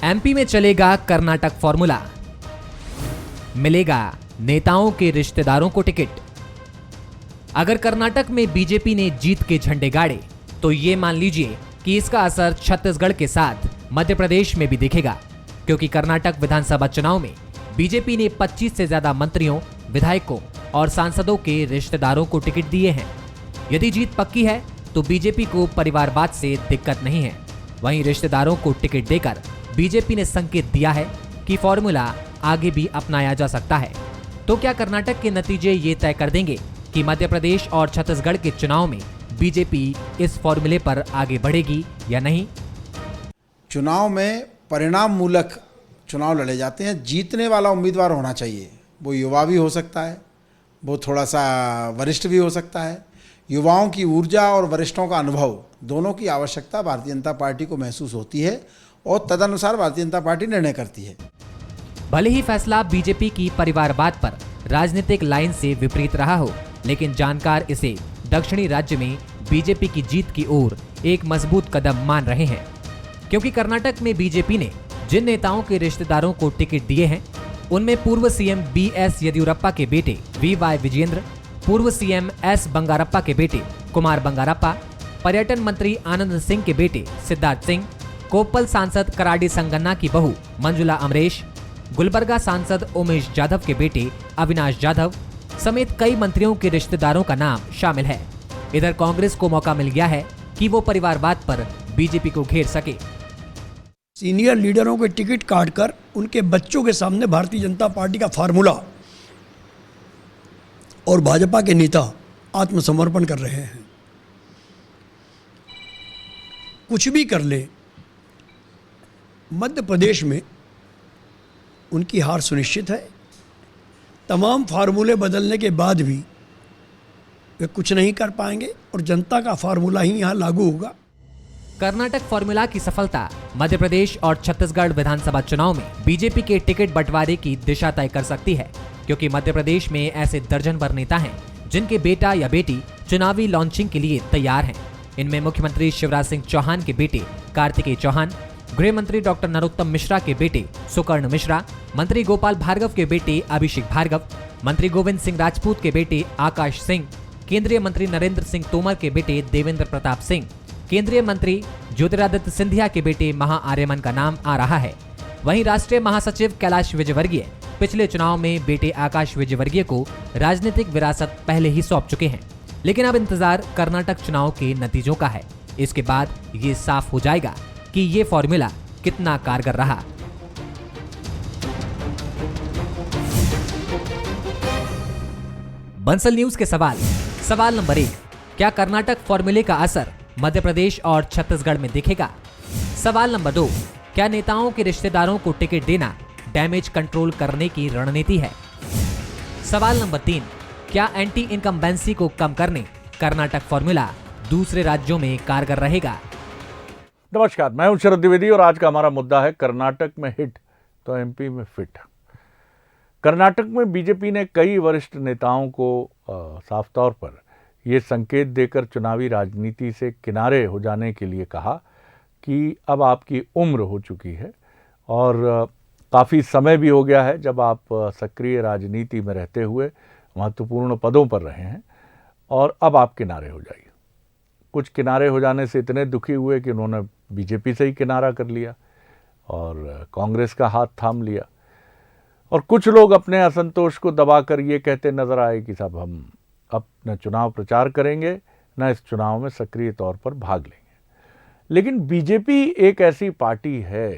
MP में चलेगा Karnataka formula, मिलेगा नेताओं के रिश्तेदारों को टिकट। अगर कर्नाटक में बीजेपी ने जीत के झंडे गाड़े तो ये मान लीजिए कि इसका असर छत्तीसगढ़ के साथ मध्य प्रदेश में भी दिखेगा, क्योंकि कर्नाटक विधानसभा चुनाव में बीजेपी ने 25 से ज्यादा मंत्रियों, विधायकों और सांसदों के रिश्तेदारों को टिकट दिए हैं। यदि जीत पक्की है तो बीजेपी को परिवारवाद से दिक्कत नहीं है। वहीं रिश्तेदारों को टिकट देकर बीजेपी ने संकेत दिया है कि फॉर्मूला आगे भी अपनाया जा सकता है। तो क्या कर्नाटक के नतीजे ये तय कर देंगे कि मध्य प्रदेश और छत्तीसगढ़ के चुनाव में बीजेपी इस फॉर्मूले पर आगे बढ़ेगी या नहीं? चुनाव में परिणाम मूलक चुनाव लड़े जाते हैं। जीतने वाला उम्मीदवार होना चाहिए। वो युवा भी हो सकता है, वो थोड़ा सा वरिष्ठ भी हो सकता है। युवाओं की ऊर्जा और वरिष्ठों का अनुभव दोनों की आवश्यकता भारतीय जनता पार्टी को महसूस होती है और तदनुसार भारतीय जनता पार्टी निर्णय करती है। भले ही फैसला बीजेपी की परिवारवाद पर राजनीतिक लाइन से विपरीत रहा हो, लेकिन जानकार इसे दक्षिणी राज्य में बीजेपी की जीत की ओर एक मजबूत कदम मान रहे हैं, क्योंकि कर्नाटक में बीजेपी ने जिन नेताओं के रिश्तेदारों को टिकट दिए हैं उनमें पूर्व सीएम बीएस येदियुरप्पा के बेटे वीवाई विजेंद्र, पूर्व सीएम एस बंगारप्पा के बेटे कुमार बंगारप्पा, पर्यटन मंत्री आनंद सिंह के बेटे सिद्धार्थ सिंह, कोप्पल सांसद कराडी संगन्ना की बहू मंजुला अमरेश, गुलबर्गा सांसद उमेश जाधव के बेटे अविनाश जाधव समेत कई मंत्रियों के रिश्तेदारों का नाम शामिल है। इधर कांग्रेस को मौका मिल गया है कि वो परिवारवाद पर बीजेपी को घेर सके। सीनियर लीडरों के टिकट काटकर उनके बच्चों के सामने भारतीय जनता पार्टी का फार्मूला और भाजपा के नेता आत्मसमर्पण कर रहे हैं। कुछ भी कर ले, मध्य प्रदेश में उनकी हार सुनिश्चित है। तमाम फार्मूले बदलने के बाद भी वे कुछ नहीं कर पाएंगे और जनता का फार्मूला ही यहां लागू होगा। कर्नाटक फॉर्मूला की सफलता मध्य प्रदेश और छत्तीसगढ़ विधानसभा चुनाव में बीजेपी के टिकट बंटवारे की दिशा तय कर सकती है, क्योंकि मध्य प्रदेश में ऐसे दर्जन भर नेता हैं जिनके बेटा या बेटी चुनावी लॉन्चिंग के लिए तैयार हैं। इनमें मुख्यमंत्री शिवराज सिंह चौहान के बेटे कार्तिकेय चौहान, गृह मंत्री डॉक्टर नरोत्तम मिश्रा के बेटे सुकर्ण मिश्रा, मंत्री गोपाल भार्गव के बेटे अभिषेक भार्गव, मंत्री गोविंद सिंह राजपूत के बेटे आकाश सिंह, केंद्रीय मंत्री नरेंद्र सिंह तोमर के बेटे देवेंद्र प्रताप सिंह, केंद्रीय मंत्री ज्योतिरादित्य सिंधिया के बेटे महा आर्यमन का नाम आ रहा है। वहीं राष्ट्रीय महासचिव कैलाश विजयवर्गीय पिछले चुनाव में बेटे आकाश विजयवर्गीय को राजनीतिक विरासत पहले ही सौंप चुके हैं। लेकिन अब इंतजार कर्नाटक चुनाव के नतीजों का है। इसके बाद ये साफ हो जाएगा कि ये फॉर्मूला कितना कारगर रहा। बंसल न्यूज के सवाल नंबर 1, क्या कर्नाटक फॉर्मूले का असर मध्य प्रदेश और छत्तीसगढ़ में दिखेगा? सवाल नंबर 2, क्या नेताओं के रिश्तेदारों को टिकट देना डैमेज कंट्रोल करने की रणनीति है? सवाल नंबर 3, क्या एंटी इनकम्बेंसी को कम करने कर्नाटक फॉर्मूला दूसरे राज्यों में कारगर रहेगा? नमस्कार, मैं हूं शरद द्विवेदी और आज का हमारा मुद्दा है कर्नाटक में हिट तो एमपी में फिट। कर्नाटक में बीजेपी ने कई वरिष्ठ नेताओं को साफ तौर पर ये संकेत देकर चुनावी राजनीति से किनारे हो जाने के लिए कहा कि अब आपकी उम्र हो चुकी है और काफ़ी समय भी हो गया है जब आप सक्रिय राजनीति में रहते हुए महत्वपूर्ण पदों पर रहे हैं और अब आप किनारे हो जाइए। कुछ किनारे हो जाने से इतने दुखी हुए कि उन्होंने बीजेपी से ही किनारा कर लिया और कांग्रेस का हाथ थाम लिया। और कुछ लोग अपने असंतोष को दबाकर ये कहते नजर आए कि साहब हम अब न चुनाव प्रचार करेंगे न इस चुनाव में सक्रिय तौर पर भाग लेंगे। लेकिन बीजेपी एक ऐसी पार्टी है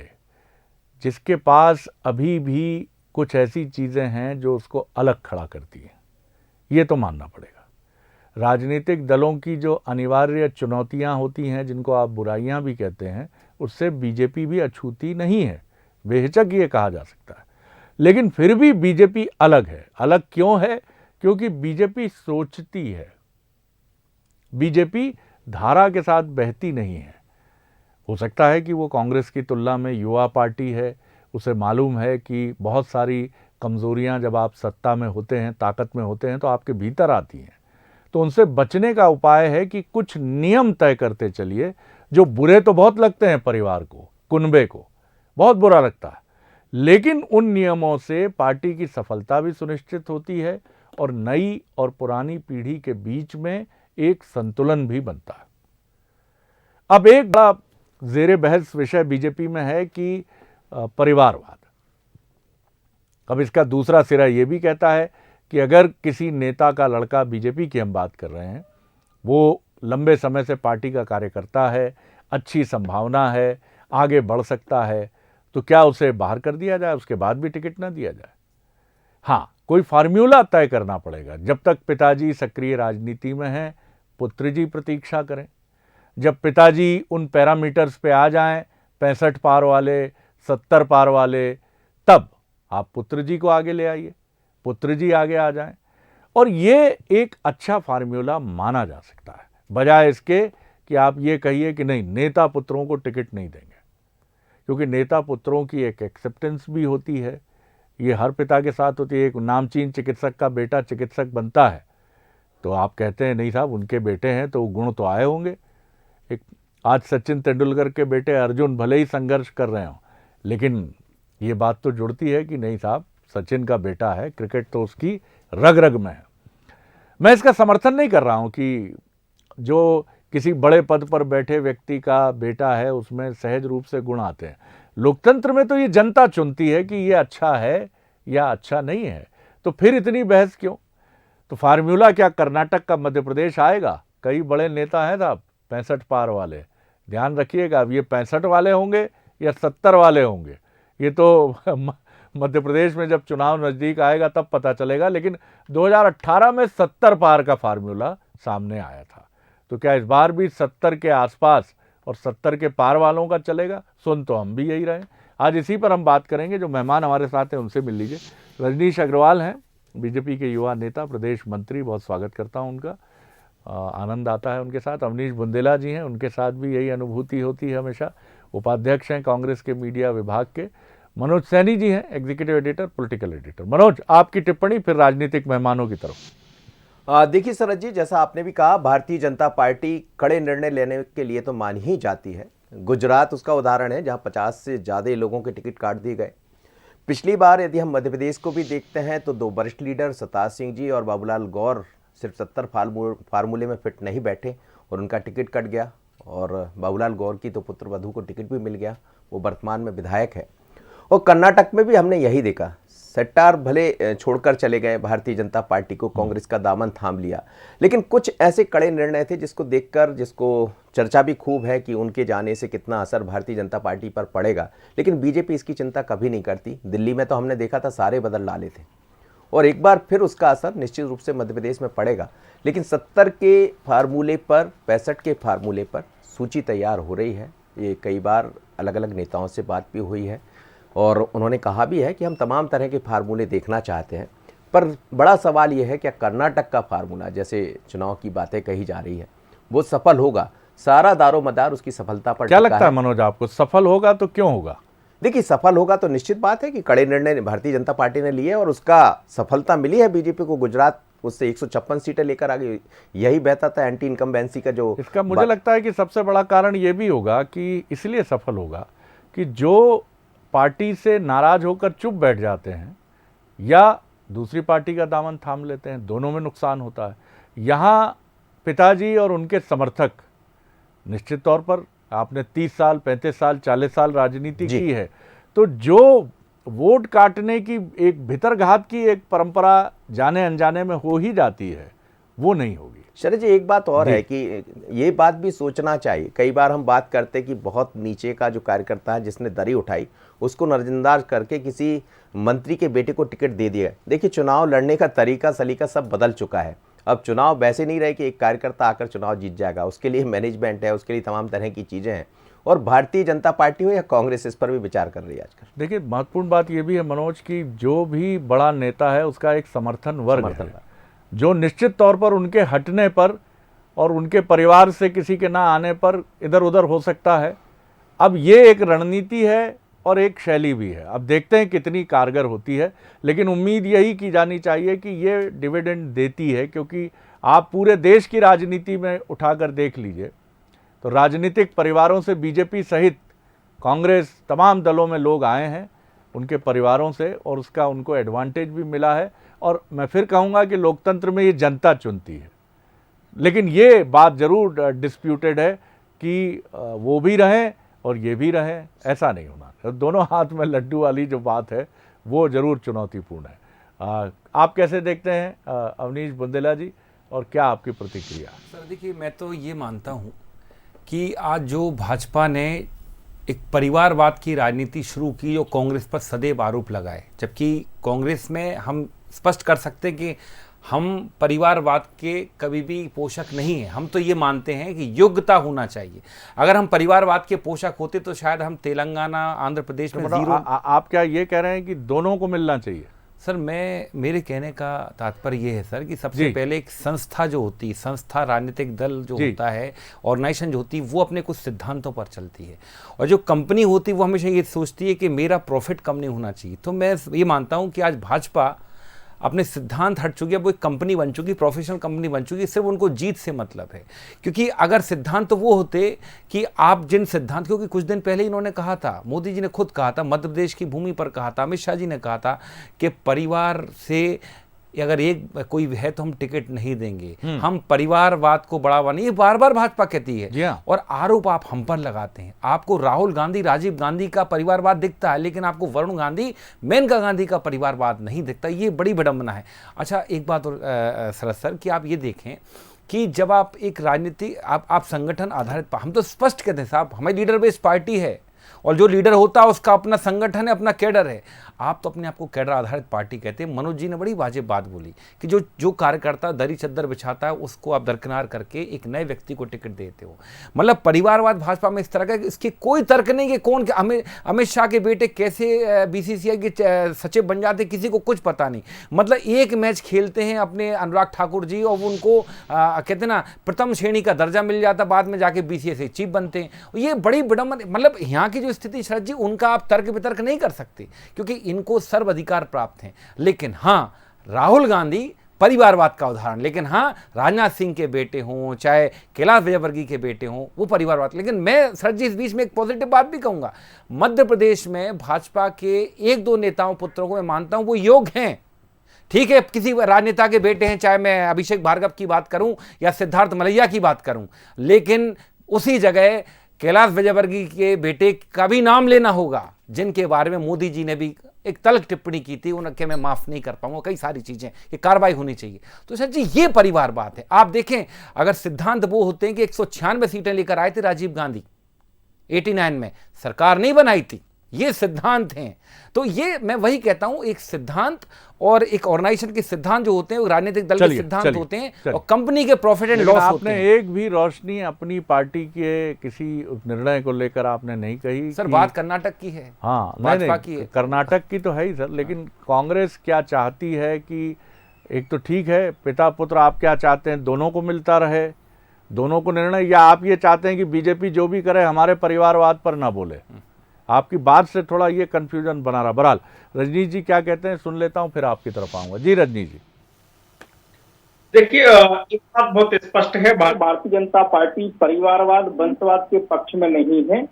जिसके पास अभी भी कुछ ऐसी चीज़ें हैं जो उसको अलग खड़ा करती हैं, ये तो मानना पड़ेगा। राजनीतिक दलों की जो अनिवार्य चुनौतियां होती हैं, जिनको आप बुराइयां भी कहते हैं, उससे बीजेपी भी अछूती नहीं है, बेहिचक ये कहा जा सकता है। लेकिन फिर भी बीजेपी अलग है। अलग क्यों है? क्योंकि बीजेपी सोचती है, बीजेपी धारा के साथ बहती नहीं है। हो सकता है कि वो कांग्रेस की तुलना में युवा पार्टी है, उसे मालूम है कि बहुत सारी कमज़ोरियां जब आप सत्ता में होते हैं, ताकत में होते हैं तो आपके भीतर आती हैं। तो उनसे बचने का उपाय है कि कुछ नियम तय करते चलिए जो बुरे तो बहुत लगते हैं परिवार को, कुनबे को, बहुत बुरा लगता है, लेकिन उन नियमों से पार्टी की सफलता भी सुनिश्चित होती है और नई और पुरानी पीढ़ी के बीच में एक संतुलन भी बनता है। अब एक बड़ा जेरे बहस विषय बीजेपी में है कि परिवारवाद। अब इसका दूसरा सिरा यह भी कहता है कि अगर किसी नेता का लड़का, बीजेपी की हम बात कर रहे हैं, वो लंबे समय से पार्टी का कार्यकर्ता है, अच्छी संभावना है, आगे बढ़ सकता है, तो क्या उसे बाहर कर दिया जाए, उसके बाद भी टिकट ना दिया जाए? हाँ, कोई फार्मूला तय करना पड़ेगा। जब तक पिताजी सक्रिय राजनीति में हैं, पुत्र जी प्रतीक्षा करें। जब पिताजी उन पैरामीटर्स पे आ जाएं, 65 पार वाले, 70 पार वाले, तब आप पुत्र जी को आगे ले आइए, पुत्र जी आगे आ जाएं। और ये एक अच्छा फार्मूला माना जा सकता है, बजाय इसके कि आप ये कहिए कि नहीं, नेता पुत्रों को टिकट नहीं देंगे। क्योंकि नेता पुत्रों की एक एक्सेप्टेंस भी होती है, ये हर पिता के साथ होती है। एक नामचीन चिकित्सक का बेटा चिकित्सक बनता है तो आप कहते हैं नहीं साहब, उनके बेटे हैं तो गुण तो आए होंगे। एक आज सचिन तेंदुलकर के बेटे अर्जुन भले ही संघर्ष कर रहे हों, लेकिन ये बात तो जुड़ती है कि नहीं साहब, सचिन का बेटा है, क्रिकेट तो उसकी रग रग में है। मैं इसका समर्थन नहीं कर रहा हूं कि जो किसी बड़े पद पर बैठे व्यक्ति का बेटा है उसमें सहज रूप से गुण आते हैं। लोकतंत्र में तो ये जनता चुनती है कि ये अच्छा है या अच्छा नहीं है, तो फिर इतनी बहस क्यों? तो फार्मूला क्या कर्नाटक का मध्य प्रदेश आएगा? कई बड़े नेता हैं साहब 65 पार वाले, ध्यान रखिएगा, अब ये 65 वाले होंगे या 70 वाले होंगे, ये तो मध्य प्रदेश में जब चुनाव नजदीक आएगा तब पता चलेगा। लेकिन 2018 में 70 पार का फार्मूला सामने आया था, तो क्या इस बार भी 70 के आसपास और 70 के पार वालों का चलेगा? सुन तो हम भी यही रहे। आज इसी पर हम बात करेंगे। जो मेहमान हमारे साथ हैं उनसे मिल लीजिए। रजनीश अग्रवाल हैं, बीजेपी के युवा नेता, प्रदेश मंत्री, बहुत स्वागत करता हूं उनका, आनंद आता है उनके साथ। अवनीश बुंदेला जी हैं, उनके साथ भी यही अनुभूति होती है हमेशा, उपाध्यक्ष हैं कांग्रेस के मीडिया विभाग के। मनोज सैनी जी हैं, executive editor, political editor. Manoj, आपकी टिप्पणी, फिर राजनीतिक मेहमानों की तरफ। देखिए शरद जी, जैसा आपने भी कहा, भारतीय जनता पार्टी कड़े निर्णय लेने के लिए तो मान ही जाती है। गुजरात उसका उदाहरण है, जहां 50 से ज़्यादा लोगों के टिकट काट दिए गए। पिछली बार यदि हम मध्य प्रदेश को भी देखते हैं तो 2 वरिष्ठ लीडर सताज सिंह जी और बाबूलाल गौर सिर्फ 70 फार्मूले में फिट नहीं बैठे और उनका टिकट कट गया। और बाबूलाल गौर की तो पुत्र वधू को टिकट भी मिल गया, वो वर्तमान में विधायक है। और कर्नाटक में भी हमने यही देखा, सेट्टार भले छोड़कर चले गए भारतीय जनता पार्टी को, कांग्रेस का दामन थाम लिया, लेकिन कुछ ऐसे कड़े निर्णय थे जिसको देखकर, जिसको चर्चा भी खूब है कि उनके जाने से कितना असर भारतीय जनता पार्टी पर पड़ेगा, लेकिन बीजेपी इसकी चिंता कभी नहीं करती। दिल्ली में तो हमने देखा था सारे बदल डाले थे, और एक बार फिर उसका असर निश्चित रूप से मध्य प्रदेश में पड़ेगा। लेकिन 70 के फार्मूले पर, 65 के फार्मूले पर सूची तैयार हो रही है। ये कई बार अलग अलग नेताओं से बात भी हुई है और उन्होंने कहा भी है कि हम तमाम तरह के फार्मूले देखना चाहते हैं। पर बड़ा सवाल ये है कि कर्नाटक का फार्मूला, जैसे चुनाव की बातें कही जा रही है, वो सफल होगा? सारा दारोमदार उसकी सफलता पर क्या लगता है मनोज आपको, सफल होगा तो क्यों होगा? देखिए, सफल होगा तो निश्चित बात है कि कड़े निर्णय भारतीय जनता पार्टी ने लिए और उसका सफलता मिली है बीजेपी को। गुजरात उससे 156 सीटें लेकर आ गई। यही बेहतर था एंटी इनकम्बेंसी का जो इसका मुझे लगता है कि सबसे बड़ा कारण ये भी होगा कि इसलिए सफल होगा कि जो पार्टी से नाराज होकर चुप बैठ जाते हैं या दूसरी पार्टी का दामन थाम लेते हैं, दोनों में नुकसान होता है। यहाँ पिताजी और उनके समर्थक, निश्चित तौर पर आपने 30 साल, 35 साल, 40 साल राजनीति की है, तो जो वोट काटने की एक भीतरघात की एक परंपरा जाने अनजाने में हो ही जाती है, वो नहीं होगी। शरद जी, एक बात और है कि ये बात भी सोचना चाहिए। कई बार हम बात करते कि बहुत नीचे का जो कार्यकर्ता है जिसने दरी उठाई, उसको नजरअंदाज करके किसी मंत्री के बेटे को टिकट दे दिया। देखिए, चुनाव लड़ने का तरीका सलीका सब बदल चुका है। अब चुनाव वैसे नहीं रहे कि एक कार्यकर्ता आकर चुनाव जीत जाएगा। उसके लिए मैनेजमेंट है, उसके लिए तमाम तरह की चीज़ें हैं, और भारतीय जनता पार्टी हो या कांग्रेस इस पर भी विचार कर रही है आजकल। देखिए, महत्वपूर्ण बात यह भी है मनोज कि जो भी बड़ा नेता है उसका एक समर्थन वर्ग है, जो निश्चित तौर पर उनके हटने पर और उनके परिवार से किसी के ना आने पर इधर उधर हो सकता है। अब ये एक रणनीति है और एक शैली भी है। अब देखते हैं कितनी कारगर होती है, लेकिन उम्मीद यही की जानी चाहिए कि ये डिविडेंड देती है, क्योंकि आप पूरे देश की राजनीति में उठाकर देख लीजिए तो राजनीतिक परिवारों से बीजेपी सहित कांग्रेस तमाम दलों में लोग आए हैं उनके परिवारों से और उसका उनको एडवांटेज भी मिला है। और मैं फिर कहूँगा कि लोकतंत्र में ये जनता चुनती है, लेकिन ये बात जरूर डिस्प्यूटेड है कि वो भी रहें और ये भी रहें, ऐसा नहीं होना। दोनों हाथ में लड्डू वाली जो बात है वो जरूर चुनौतीपूर्ण है। आप कैसे देखते हैं अवनीश बुंदेला जी, और क्या आपकी प्रतिक्रिया? सर देखिए, मैं तो ये मानता हूँ कि आज जो भाजपा ने एक परिवारवाद की राजनीति शुरू की, जो कांग्रेस पर सदैव आरोप लगाए, जबकि कांग्रेस में हम स्पष्ट कर सकते हैं कि हम परिवारवाद के कभी भी पोषक नहीं हैं। हम तो ये मानते हैं कि योग्यता होना चाहिए। अगर हम परिवारवाद के पोषक होते तो शायद हम तेलंगाना, आंध्र प्रदेश में जीरो। आप क्या ये कह रहे हैं कि दोनों को मिलना चाहिए? सर मेरे कहने का तात्पर्य ये है सर कि सबसे पहले एक संस्था जो होती है, संस्था राजनीतिक दल जो होता है, ऑर्गेनाइजेशन जो होती है, वो अपने कुछ सिद्धांतों पर चलती है, और जो कंपनी होती है वो हमेशा ये सोचती है कि मेरा प्रॉफिट कम नहीं होना चाहिए। तो मैं ये मानता हूँ कि आज भाजपा अपने सिद्धांत हट चुकी है, वो एक कंपनी बन चुकी, प्रोफेशनल कंपनी बन चुकी, सिर्फ उनको जीत से मतलब है। क्योंकि अगर सिद्धांत तो वो होते कि आप जिन सिद्धांत, क्योंकि कुछ दिन पहले इन्होंने कहा था, मोदी जी ने खुद कहा था, मध्य प्रदेश की भूमि पर कहा था, अमित शाह जी ने कहा था कि परिवार से अगर एक कोई है तो हम टिकट नहीं देंगे, हम परिवारवाद को बढ़ावा नहीं। ये बार बार भाजपा कहती है, और आरोप आप हम पर लगाते हैं। आपको राहुल गांधी, राजीव गांधी का परिवारवाद दिखता है, लेकिन आपको वरुण गांधी, मेनका गांधी का परिवारवाद नहीं दिखता। ये बड़ी विडंबना है। अच्छा, एक बात और शरद सर, कि आप ये देखें कि जब आप एक राजनीति, आप संगठन आधारित, हम तो स्पष्ट कहते हैं साहब, हमारी लीडर बेस्ड पार्टी है, और जो लीडर होता है उसका अपना संगठन है, अपना कैडर है। आप तो अपने आप को कैडर आधारित पार्टी कहते हैं। मनोज जी ने बड़ी वाजिब बात बोली कि जो कार्यकर्ता दरी चद्दर बिछाता है उसको आप दरकिनार करके एक नए व्यक्ति को टिकट देते हो। मतलब परिवारवाद भाजपा में इस तरह का, इसके कोई तर्क नहीं कि कौन, अमित शाह के बेटे कैसे बीसीसीआई के सचिव बन जाते, किसी को कुछ पता नहीं। मतलब एक मैच खेलते हैं अपने अनुराग ठाकुर जी, और उनको कहते हैं ना प्रथम श्रेणी का दर्जा मिल जाता, बाद में जाके बीसीसीआई चीफ बनते हैं। ये बड़ी विडंबना। मतलब यहाँ की जो स्थिति शरद जी, उनका आप तर्क वितर्क नहीं कर सकते, क्योंकि इनको सर्वाधिकार प्राप्त हैं। लेकिन हाँ, राहुल गांधी परिवारवाद का उदाहरण, लेकिन हाँ, राजनाथ सिंह के बेटे हों, चाहे कैलाश विजयवर्गीय के बेटे हों, वो परिवारवाद। लेकिन मैं सर जी इस बीच में एक पॉजिटिव बात भी कहूंगा। मध्य प्रदेश में भाजपा के एक दो नेताओं पुत्रों को मैं मानता हूं वो योग्य हैं। ठीक है, किसी राजनेता के बेटे हैं, चाहे मैं अभिषेक भार्गव की बात करूं या सिद्धार्थ मलैया की बात करूं, लेकिन उसी जगह कैलाश विजयवर्गीय के बेटे का भी नाम लेना होगा, जिनके बारे में मोदी जी ने भी एक तल्ख टिप्पणी की थी, उनके मैं माफ नहीं कर पाऊंगा, कई सारी चीजें, ये कार्रवाई होनी चाहिए। तो सर जी, ये परिवार बात है। आप देखें, अगर सिद्धांत वो होते हैं कि 196 सीटें लेकर आए थे राजीव गांधी 89 में, सरकार नहीं बनाई थी, ये सिद्धांत हैं। तो ये मैं वही कहता हूं, एक सिद्धांत और एक ऑर्गेनाइजेशन के सिद्धांत जो होते हैं, वो राजनीतिक दल के सिद्धांत होते हैं, और कंपनी के प्रॉफिट एंड लॉस होते हैं। आपने एक भी रोशनी अपनी पार्टी के किसी निर्णय को लेकर आपने नहीं कही? सर बात कर्नाटक की है, हाँ, भाजपा की है। कर्नाटक की तो है ही सर, लेकिन कांग्रेस क्या चाहती है कि एक तो ठीक है पिता पुत्र, आप क्या चाहते हैं दोनों को मिलता रहे, दोनों को निर्णय, या आप ये चाहते हैं कि बीजेपी जो भी करे हमारे परिवारवाद पर ना बोले? आपकी बात से थोड़ा ये कंफ्यूजन बना रहा। बहरहाल रजनीश जी क्या कहते हैं सुन लेता हूं, फिर आपकी तरफ आऊंगा। जी रजनीश जी। देखिए, एक बात बहुत स्पष्ट है, भारतीय जनता पार्टी परिवारवाद, वंशवाद के पक्ष में नहीं है।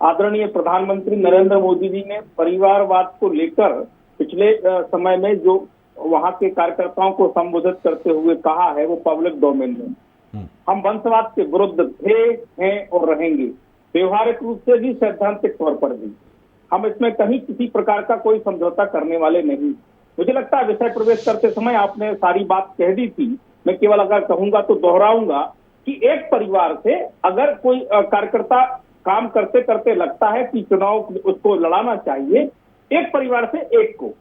आदरणीय प्रधानमंत्री नरेंद्र मोदी जी ने परिवारवाद को लेकर पिछले समय में जो वहां के कार्यकर्ताओं को संबोधित करते हुए कहा है, वो पब्लिक डोमेन में। हम वंशवाद के विरुद्ध थे, हैं और रहेंगे, व्यवहारिक रूप से भी, सैद्धांतिक तौर पर भी। हम इसमें कहीं किसी प्रकार का कोई समझौता करने वाले नहीं। मुझे लगता है विषय प्रवेश करते समय आपने सारी बात कह दी थी। मैं केवल अगर कहूंगा तो दोहराऊंगा कि एक परिवार से अगर कोई कार्यकर्ता काम करते करते लगता है कि चुनाव उसको लड़ाना चाहिए, एक परिवार से एक को,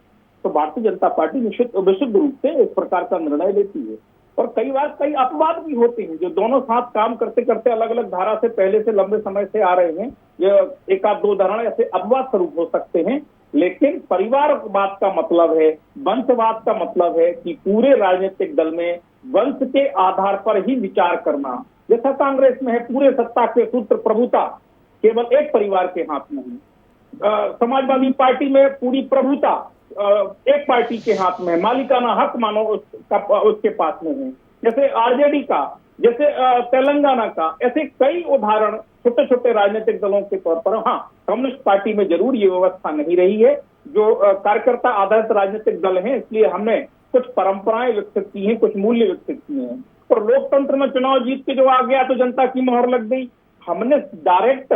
तो भारतीय जनता पार्टी विशुद्ध रूप से इस प्रकार का निर्णय लेती है। और कई बार कई अपवाद भी होते हैं, जो दोनों साथ काम करते करते अलग अलग धारा से पहले से लंबे समय से आ रहे हैं। ये एक आध दो उदाहरण ऐसे अपवाद स्वरूप हो सकते हैं, लेकिन परिवारवाद का मतलब है, वंशवाद का मतलब है कि पूरे राजनीतिक दल में वंश के आधार पर ही विचार करना। जैसा कांग्रेस में है, पूरे सत्ता के सूत्र प्रभुता केवल एक परिवार के हाथ में है। समाजवादी पार्टी में पूरी प्रभुता एक पार्टी के हाथ में, मालिकाना हक मानो उसके पास में है। जैसे आरजेडी का, जैसे तेलंगाना का, ऐसे कई उदाहरण छोटे छोटे राजनीतिक दलों के तौर पर। हाँ, कम्युनिस्ट पार्टी में जरूर ये व्यवस्था नहीं रही है, जो कार्यकर्ता आधारित राजनीतिक दल हैं, इसलिए हमने कुछ परंपराएं विकसित की हैं, कुछ मूल्य विकसित किए हैं। और लोकतंत्र में चुनाव जीत के जो आ गया तो जनता की मोहर लग गई। हमने डायरेक्ट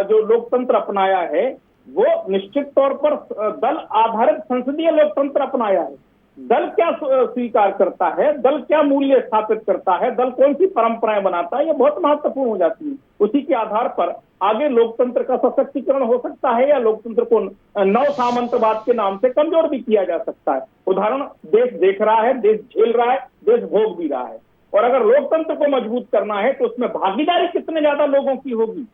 जो लोकतंत्र अपनाया है वो निश्चित तौर पर दल आधारित संसदीय लोकतंत्र अपनाया है। दल क्या स्वीकार करता है, दल क्या मूल्य स्थापित करता है, दल कौन सी परंपराएं बनाता है, ये बहुत महत्वपूर्ण हो जाती है। उसी के आधार पर आगे लोकतंत्र का सशक्तिकरण हो सकता है या लोकतंत्र को नव सामंतवाद के नाम से कमजोर भी किया जा सकता है। उदाहरण देश देख रहा है, देश झेल रहा है, देश भोग भी रहा है। और अगर लोकतंत्र को मजबूत करना है तो उसमें भागीदारी कितने ज्यादा लोगों की होगी,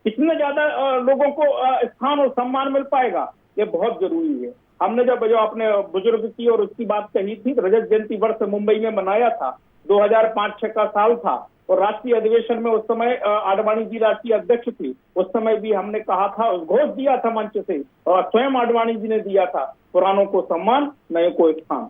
कितने ज्यादा लोगों को स्थान और सम्मान मिल पाएगा, ये बहुत जरूरी है। हमने जब जो अपने बुजुर्ग की और उसकी बात कही थी, रजत जयंती वर्ष मुंबई में मनाया था, 2005-6 का साल था और राष्ट्रीय अधिवेशन में उस समय आडवाणी जी राष्ट्रीय अध्यक्ष थे। उस समय भी हमने कहा था, घोष दिया था मंच से, और स्वयं आडवाणी जी ने दिया था, पुरानों को सम्मान, नए को स्थान।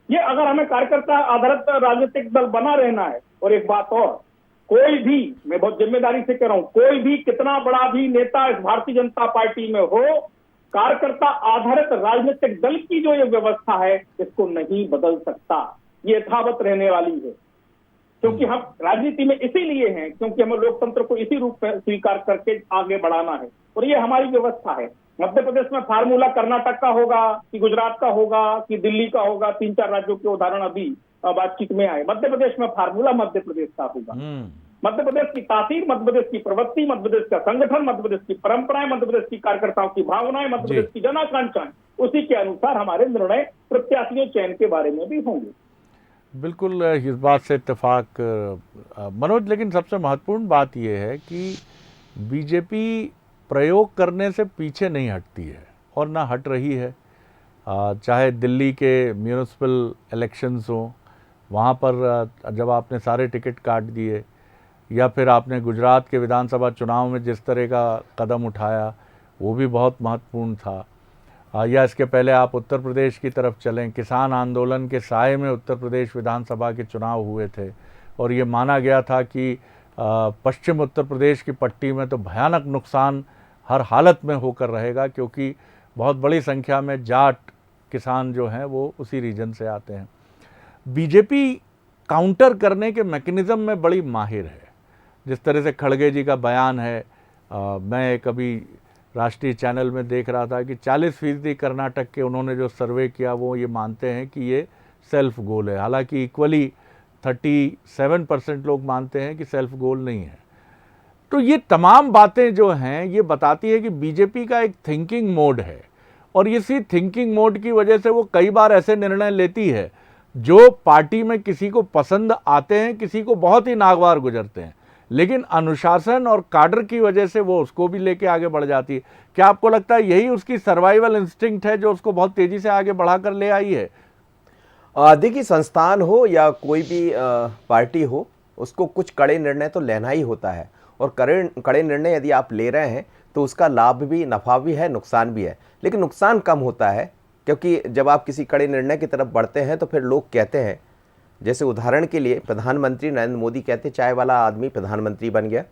ये अगर हमें कार्यकर्ता आधारित राजनीतिक दल बना रहना है। और एक बात और, कोई भी, मैं बहुत जिम्मेदारी से कह रहा हूं, कोई भी कितना बड़ा भी नेता इस भारतीय जनता पार्टी में हो, कार्यकर्ता आधारित राजनीतिक दल की जो ये व्यवस्था है इसको नहीं बदल सकता, ये यथावत रहने वाली है। क्योंकि हम राजनीति में इसीलिए हैं क्योंकि हमें लोकतंत्र को इसी रूप में स्वीकार करके आगे बढ़ाना है और ये हमारी व्यवस्था है। मध्य प्रदेश में फार्मूला कर्नाटक का होगा कि गुजरात का होगा कि दिल्ली का होगा, 3-4 राज्यों के उदाहरण अभी बातचीत में आए। मध्य प्रदेश में फार्मूला मध्य प्रदेश का होगा। मध्य प्रदेश की तासीर, मध्य प्रदेश की प्रवृत्ति, मध्य प्रदेश का संगठन, मध्य प्रदेश की परंपराएं, मध्य प्रदेश की कार्यकर्ताओं की भावनाएं, मध्य प्रदेश की जन आकांक्षाएं, उसी के अनुसार हमारे निर्णय प्रत्याशियों चयन के बारे में भी होंगे। बिल्कुल इस बात से इत्तेफाक मनोज, लेकिन सबसे महत्वपूर्ण बात यह है कि बीजेपी प्रयोग करने से पीछे नहीं हटती है और ना हट रही है। चाहे दिल्ली के म्यूनिसिपल इलेक्शंस हों, वहाँ पर जब आपने सारे टिकट काट दिए, या फिर आपने गुजरात के विधानसभा चुनाव में जिस तरह का कदम उठाया वो भी बहुत महत्वपूर्ण था, या इसके पहले आप उत्तर प्रदेश की तरफ चलें, किसान आंदोलन के साए में उत्तर प्रदेश विधानसभा के चुनाव हुए थे और ये माना गया था कि पश्चिम उत्तर प्रदेश की पट्टी में तो भयानक नुकसान हर हालत में होकर रहेगा, क्योंकि बहुत बड़ी संख्या में जाट किसान जो हैं वो उसी रीजन से आते हैं। बीजेपी काउंटर करने के मैकेनिज़्म में बड़ी माहिर है। जिस तरह से खड़गे जी का बयान है, मैं कभी राष्ट्रीय चैनल में देख रहा था कि 40% कर्नाटक के उन्होंने जो सर्वे किया वो ये मानते हैं कि ये सेल्फ गोल है, हालांकि इक्वली 37% लोग मानते हैं कि सेल्फ गोल नहीं है। तो ये तमाम बातें जो हैं ये बताती है कि बीजेपी का एक थिंकिंग मोड है और इसी थिंकिंग मोड की वजह से वो कई बार ऐसे निर्णय लेती है जो पार्टी में किसी को पसंद आते हैं, किसी को बहुत ही नागवार गुजरते हैं, लेकिन अनुशासन और काडर की वजह से वो उसको भी लेके आगे बढ़ जाती है। क्या आपको लगता है यही उसकी सर्वाइवल इंस्टिंक्ट है जो उसको बहुत तेजी से आगे बढ़ाकर ले आई है? देखिए, संस्थान हो या कोई भी पार्टी हो, उसको कुछ कड़े निर्णय तो लेना ही होता है और कड़े निर्णय यदि आप ले रहे हैं तो उसका लाभ भी, नफ़ा भी है, नुकसान भी है, लेकिन नुकसान कम होता है क्योंकि जब आप किसी कड़े निर्णय की तरफ बढ़ते हैं तो फिर लोग कहते हैं, जैसे उदाहरण के लिए प्रधानमंत्री नरेंद्र मोदी कहते चाय वाला आदमी प्रधानमंत्री बन गया,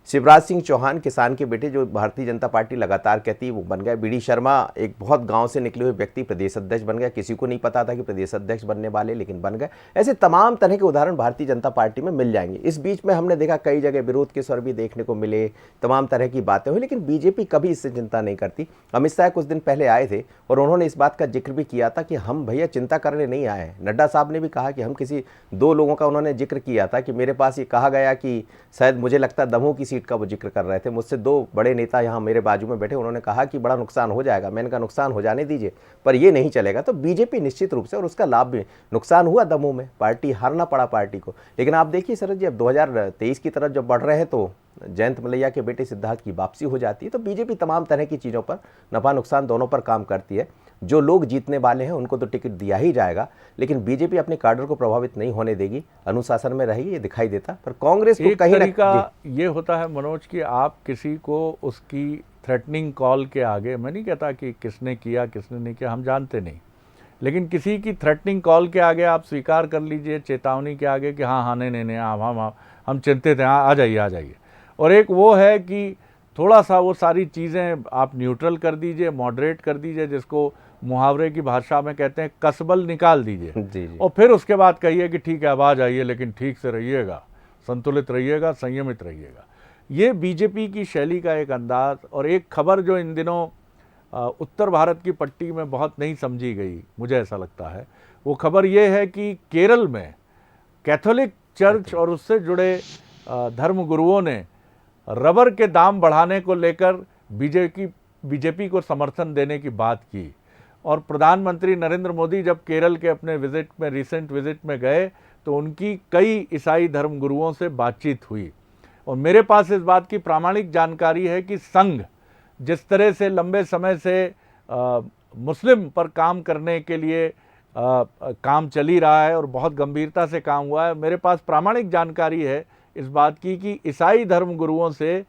शिवराज सिंह चौहान किसान के बेटे जो भारतीय जनता पार्टी लगातार कहती है वो बन गए, बीडी शर्मा एक बहुत गांव से निकले हुए व्यक्ति प्रदेश अध्यक्ष बन गया, किसी को नहीं पता था कि प्रदेश अध्यक्ष बनने वाले लेकिन बन गए। ऐसे तमाम तरह के उदाहरण भारतीय जनता पार्टी में मिल जाएंगे। इस बीच में हमने देखा कई जगह विरोध के स्वर भी देखने को मिले, तमाम तरह की बातें हुई, लेकिन बीजेपी कभी इससे चिंता नहीं करती। अमित शाह कुछ दिन पहले आए थे और उन्होंने इस बात का जिक्र भी किया था कि हम भैया चिंता करने नहीं आए हैं। नड्डा साहब ने भी कहा कि हम किसी 2 लोगों का उन्होंने जिक्र किया था कि मेरे पास ये कहा गया कि शायद मुझे लगता है दमोह की सीट का वो जिक्र कर रहे थे, मुझसे 2 बड़े नेता यहाँ मेरे बाजू में बैठे, उन्होंने कहा कि बड़ा नुकसान हो जाएगा। मैंने कहा नुकसान हो जाने दीजिए, पर ये नहीं चलेगा। तो बीजेपी निश्चित रूप से, और उसका लाभ भी, नुकसान हुआ दमोह में, पार्टी हारना पड़ा पार्टी को, लेकिन आप देखिए शरद जी, अब 2023 की तरफ जब बढ़ रहे हैं तो जयंत मलैया के बेटे सिद्धार्थ की वापसी हो जाती है। तो बीजेपी तमाम तरह की चीज़ों पर, नफा नुकसान दोनों पर काम करती है। जो लोग जीतने वाले हैं उनको तो टिकट दिया ही जाएगा, लेकिन बीजेपी अपने काडर को प्रभावित नहीं होने देगी, अनुशासन में रहेगी, ये दिखाई देता। पर कांग्रेस को कहीं ना ये होता है मनोज कि आप किसी को उसकी थ्रेटनिंग कॉल के आगे, मैं नहीं कहता कि किसने किया किसने नहीं किया, हम जानते नहीं, लेकिन किसी की थ्रेटनिंग कॉल के आगे आप स्वीकार कर लीजिए, चेतावनी के आगे कि हाँ हाँ नहीं, हम चिंतित हैं, आ जाइए। और एक वो है कि थोड़ा सा वो सारी चीज़ें आप न्यूट्रल कर दीजिए, मॉडरेट कर दीजिए, जिसको मुहावरे की भाषा में कहते हैं कसबल निकाल दीजिए। जी जी। और फिर उसके बाद कहिए कि ठीक है अब आ जाइए, लेकिन ठीक से रहिएगा, संतुलित रहिएगा, संयमित रहिएगा। ये बीजेपी की शैली का एक अंदाज। और एक खबर जो इन दिनों उत्तर भारत की पट्टी में बहुत नहीं समझी गई, मुझे ऐसा लगता है, वो खबर ये है कि केरल में कैथोलिक चर्च और उससे जुड़े धर्म गुरुओं ने रबर के दाम बढ़ाने को लेकर बीजेपी को समर्थन देने की बात की। और प्रधानमंत्री नरेंद्र मोदी जब केरल के अपने रिसेंट विजिट में गए तो उनकी कई ईसाई धर्म गुरुओं से बातचीत हुई। और मेरे पास इस बात की प्रामाणिक जानकारी है कि संघ जिस तरह से लंबे समय से मुस्लिम पर काम करने के लिए काम चली रहा है और बहुत गंभीरता से काम हुआ है, मेरे पास प्रामाणिक जानकारी है इस बात की कि ईसाई धर्म गुरुओं से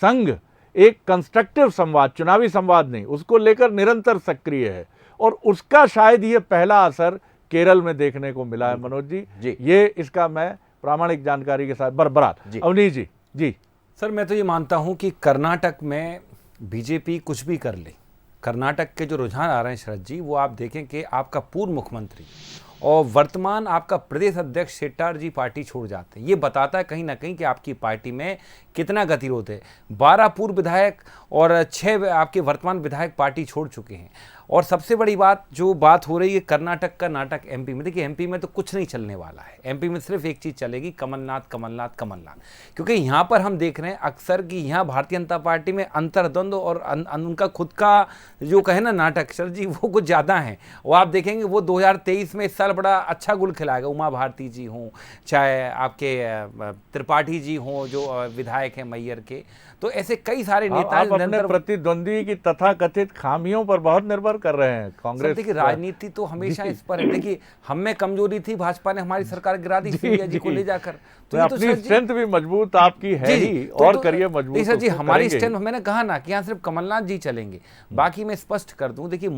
संघ एक कंस्ट्रक्टिव संवाद, चुनावी संवाद नहीं, उसको लेकर निरंतर सक्रिय है। और उसका शायद ये पहला असर केरल में देखने को मिला है। मनोज जी, ये इसका मैं प्रामाणिक जानकारी के साथ बरबरार। अवनीश जी। जी सर, मैं तो ये मानता हूं कि कर्नाटक में बीजेपी कुछ भी कर ले, कर्नाटक के जो रुझान आ रहे हैं शरद जी, वो आप देखें कि आपका पूर्व मुख्यमंत्री और वर्तमान आपका प्रदेश अध्यक्ष शेट्टार जी पार्टी छोड़ जाते हैं। ये बताता है कहीं ना कहीं कि आपकी पार्टी में कितना गतिरोध है। 12 पूर्व विधायक और 6 आपके वर्तमान विधायक पार्टी छोड़ चुके हैं। और सबसे बड़ी बात जो बात हो रही है कर्नाटक का नाटक एमपी में, देखिए एमपी में तो कुछ नहीं चलने वाला है। एमपी में सिर्फ एक चीज़ चलेगी, कमलनाथ कमलनाथ कमलनाथ। क्योंकि यहाँ पर हम देख रहे हैं अक्सर कि यहाँ भारतीय जनता पार्टी में अंतर्द्वंद और उनका खुद का जो कहे ना नाटक सर जी, वो कुछ ज़्यादा है। वो आप देखेंगे वो 2023 में इस साल बड़ा अच्छा गुल खिलाएगा। उमा भारती जी हों, चाहे आपके त्रिपाठी जी हों जो विधायक हैं मैयर के, तो ऐसे कई सारे नेता आप अपने प्रतिद्वंदी की तथाकथित खामियों पर बहुत निर्भर कर रहे हैं कांग्रेस। देखिए राजनीति तो हमेशा इस पर है। देखिए हम में कमजोरी थी, भाजपा ने हमारी सरकार गिरा दी सिंधिया जी को ले जाकर। तो अपनी स्ट्रेंथ भी मजबूत आपकी है ही, और करिए मजबूत। सर जी हमारी स्ट्रेंथ, मैंने कहा ना कि यहाँ सिर्फ कमलनाथ जी चलेंगे। बाकी मैं स्पष्ट कर दूं, देखिए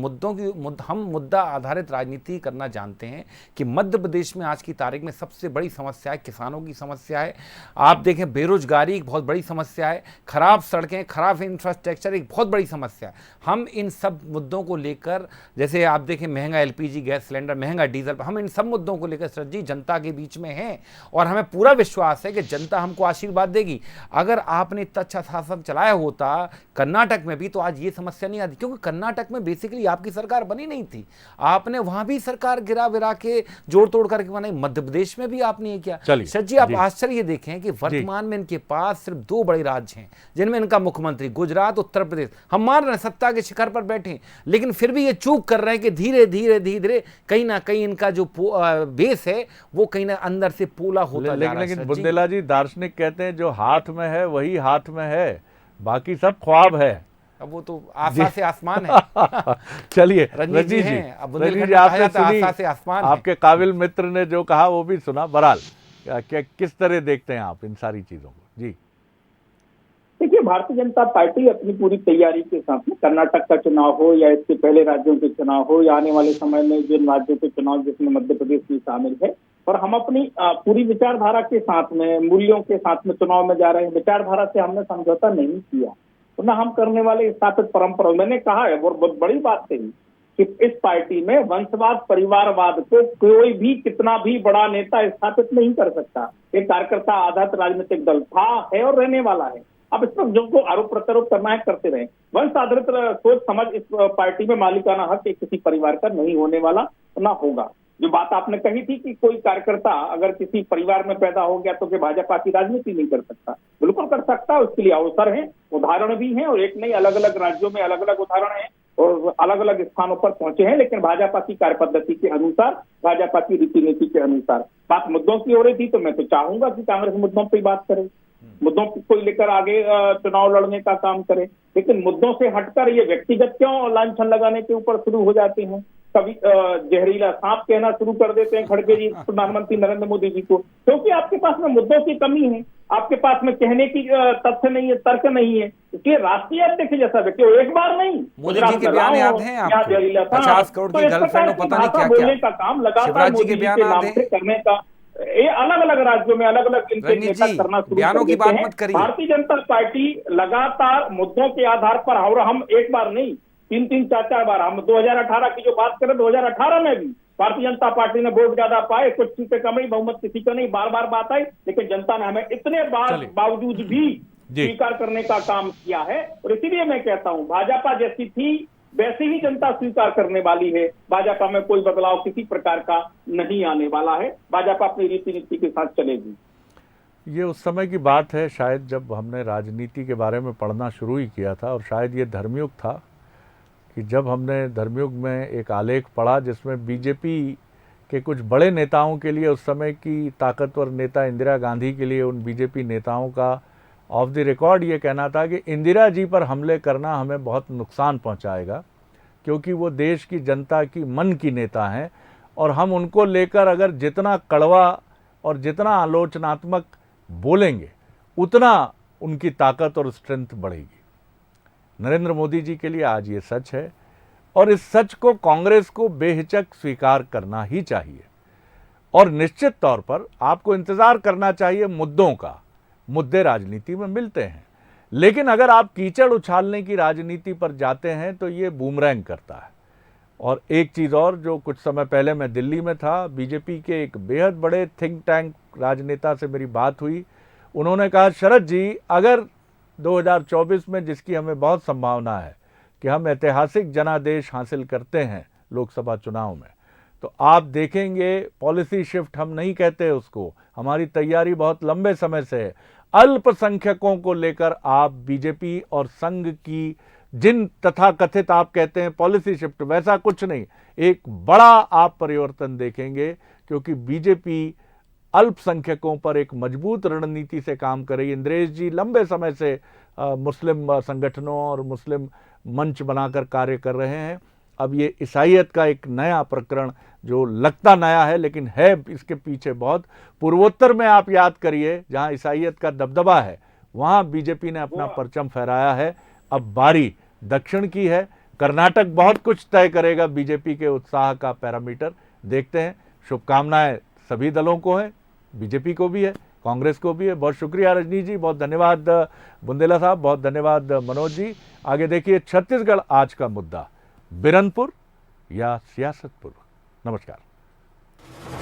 हम मुद्दा आधारित राजनीति करना जानते हैं कि मध्य प्रदेश में आज की तारीख में सबसे बड़ी समस्या है किसानों की समस्या है। आप देखें बेरोजगारी एक बहुत बड़ी समस्या है, खराब सड़कें, खराब इंफ्रास्ट्रक्चर एक बहुत बड़ी समस्या है। हम इन सब मुद्दों को लेकर, जैसे आप देखें महंगा एलपीजी गैस सिलेंडर, महंगा डीजल, हम इन सब मुद्दों को लेकर सर जी जनता के बीच में हैं। और हमें पूरा विश्वास है कि जनता हमको आशीर्वाद देगी। अगर आपने इतना अच्छा शासन चलाया होता कर्नाटक में भी, तो आज ये समस्या नहीं आती। क्योंकि कर्नाटक में बेसिकली आपकी सरकार बनी नहीं थी, आपने वहां भी सरकार गिरा विरा के जोड़ तोड़ करके बनाई। मध्य प्रदेश में भी आपने ये किया। सर जी आप आश्चर्य देखिं कि वर्तमान में इनके पास सिर्फ 2 बड़े राज्य हैं जिनमें इनका मुख्यमंत्री, गुजरात, उत्तर प्रदेश। हम मान रहे हैं सत्ता के शिखर पर बैठे, लेकिन फिर भी ये चूक कर रहे हैं कि धीरे धीरे धीरे कहीं ना कहीं इनका जो बेस है वो कहीं ना अंदर से पोला होता जा रहा है। लेकिन बुंदेला जी, दार्शनिक कहते हैं जो हाथ में है वही हाथ में है, बाकी सब ख्वाब है। अब वो तो आशा से आसमान है। चलिए रजनीश जी, आपने सुनी, आपके काबिल मित्र ने जो कहा वो भी सुना। बहरहाल किस तरह देखते हैं आप इन सारी चीजों को? जी देखिए, भारतीय जनता पार्टी अपनी पूरी तैयारी के साथ में कर्नाटक का चुनाव हो या इसके पहले राज्यों के चुनाव हो या आने वाले समय में जिन राज्यों के चुनाव जिसमें मध्य प्रदेश भी शामिल है, और हम अपनी पूरी विचारधारा के साथ में, मूल्यों के साथ में चुनाव में जा रहे हैं। विचारधारा से हमने समझौता नहीं किया, तो ना हम करने वाले स्थापित परंपरा। मैंने कहा है, बहुत बड़ी बात है कि इस पार्टी में वंशवाद, परिवारवाद को कोई भी कितना भी बड़ा नेता स्थापित नहीं कर सकता। एक कार्यकर्ता आधारित राजनीतिक दल था, है और रहने वाला है। अब इस पर जो आरोप प्रत्यारोप करना है करते रहे। वंश आधारित सोच समझ इस पार्टी में मालिकाना हक किसी परिवार का नहीं होने वाला, ना होगा। जो बात आपने कही थी कि कोई कार्यकर्ता अगर किसी परिवार में पैदा हो गया तो कि भाजपा की राजनीति नहीं कर सकता, बिल्कुल कर सकता है। उसके लिए अवसर है, उदाहरण भी हैं, और एक नहीं अलग अलग राज्यों में अलग अलग उदाहरण हैं और अलग अलग स्थानों पर पहुंचे हैं। लेकिन भाजपा की कार्य पद्धति के अनुसार, भाजपा की रीति नीति के अनुसार बात मुद्दों की हो रही थी, तो मैं तो चाहूंगा कि कांग्रेस मुद्दों पर बात करे, मुद्दों को लेकर आगे चुनाव लड़ने का काम करे। लेकिन मुद्दों से हटकर ये व्यक्तिगत क्यों लांछन लगाने के ऊपर शुरू हो जाते हैं? कभी जहरीला सांप कहना शुरू कर देते हैं खड़गे जी प्रधानमंत्री नरेंद्र मोदी जी को, क्योंकि आपके पास में मुद्दों की कमी है, आपके पास में कहने की तथ्य नहीं है, तर्क नहीं है। इसलिए राष्ट्रीय अध्यक्ष जैसा व्यक्ति एक बार नहीं, मोदी जी के बयान याद हैं आपको? 50 करोड़ की गर्लफ्रेंड, पता नहीं क्या क्या बोलने का काम लगातार मोदी जी के नाम पे करने का ये अलग अलग राज्यों में अलग अलग इनके रंजीत नेता जी, करना शुरू बयानों कर की देते बात हैं। मत करिए। भारतीय जनता पार्टी लगातार मुद्दों के आधार पर, और हम एक बार नहीं, 3-3, 4-4 बार, हम 2018 की जो बात करें, 2018 में भी भारतीय जनता पार्टी ने वोट ज्यादा पाए, कुछ सीटें कम ही, बहुमत किसी का नहीं, बार बार बात आई, लेकिन जनता ने हमें इतने चलिए। बावजूद भी जी। स्वीकार करने का काम किया है। और इसीलिए मैं कहता हूं, भाजपा जैसी थी वैसी ही जनता स्वीकार करने वाली है। भाजपा में कोई बदलाव किसी प्रकार का नहीं आने वाला है। भाजपा अपनी रीति नीति के साथ चलेगी। ये उस समय की बात है शायद जब हमने राजनीति के बारे में पढ़ना शुरू ही किया था, और शायद ये धर्मयुग था कि जब हमने धर्मयुग में एक आलेख पढ़ा जिसमें बीजेपी के कुछ बड़े नेताओं के लिए, उस समय की ताकतवर नेता इंदिरा गांधी के लिए उन बीजेपी नेताओं का ऑफ द रिकॉर्ड ये कहना था कि इंदिरा जी पर हमले करना हमें बहुत नुकसान पहुंचाएगा, क्योंकि वो देश की जनता की मन की नेता हैं, और हम उनको लेकर अगर जितना कड़वा और जितना आलोचनात्मक बोलेंगे उतना उनकी ताकत और स्ट्रेंथ बढ़ेगी। नरेंद्र मोदी जी के लिए आज ये सच है, और इस सच को कांग्रेस को बेहिचक स्वीकार करना ही चाहिए। और निश्चित तौर पर आपको इंतजार करना चाहिए मुद्दों का। मुद्दे राजनीति में मिलते हैं, लेकिन अगर आप कीचड़ उछालने की राजनीति पर जाते हैं तो ये बूमरैंग करता है। और एक चीज़ और, जो कुछ समय पहले मैं दिल्ली में था, बीजेपी के एक बेहद बड़े थिंक टैंक राजनेता से मेरी बात हुई। उन्होंने कहा, शरद जी, अगर 2024 में, जिसकी हमें बहुत संभावना है कि हम ऐतिहासिक जनादेश हासिल करते हैं लोकसभा चुनाव में, तो आप देखेंगे पॉलिसी शिफ्ट हम नहीं कहते उसको, हमारी तैयारी बहुत लंबे समय से है। अल्पसंख्यकों को लेकर आप बीजेपी और संघ की जिन तथाकथित आप कहते हैं पॉलिसी शिफ्ट, वैसा कुछ नहीं, एक बड़ा आप परिवर्तन देखेंगे, क्योंकि बीजेपी अल्पसंख्यकों पर एक मजबूत रणनीति से काम कर रही है। इंद्रेश जी लंबे समय से मुस्लिम संगठनों और मुस्लिम मंच बनाकर कार्य कर रहे हैं। अब ये ईसाईयत का एक नया प्रकरण, जो लगता नया है लेकिन है इसके पीछे बहुत, पूर्वोत्तर में आप याद करिए जहां ईसाईयत का दबदबा है, वहां बीजेपी ने अपना परचम फहराया है। अब बारी दक्षिण की है। कर्नाटक बहुत कुछ तय करेगा बीजेपी के उत्साह का पैरामीटर। देखते हैं। शुभकामनाएं सभी दलों को हैं, बीजेपी को भी है, कांग्रेस को भी है। बहुत शुक्रिया रजनी जी, बहुत धन्यवाद बुंदेला साहब, बहुत धन्यवाद मनोज जी। आगे देखिए छत्तीसगढ़ आज का मुद्दा, बिरनपुर या सियासतपुर। नमस्कार।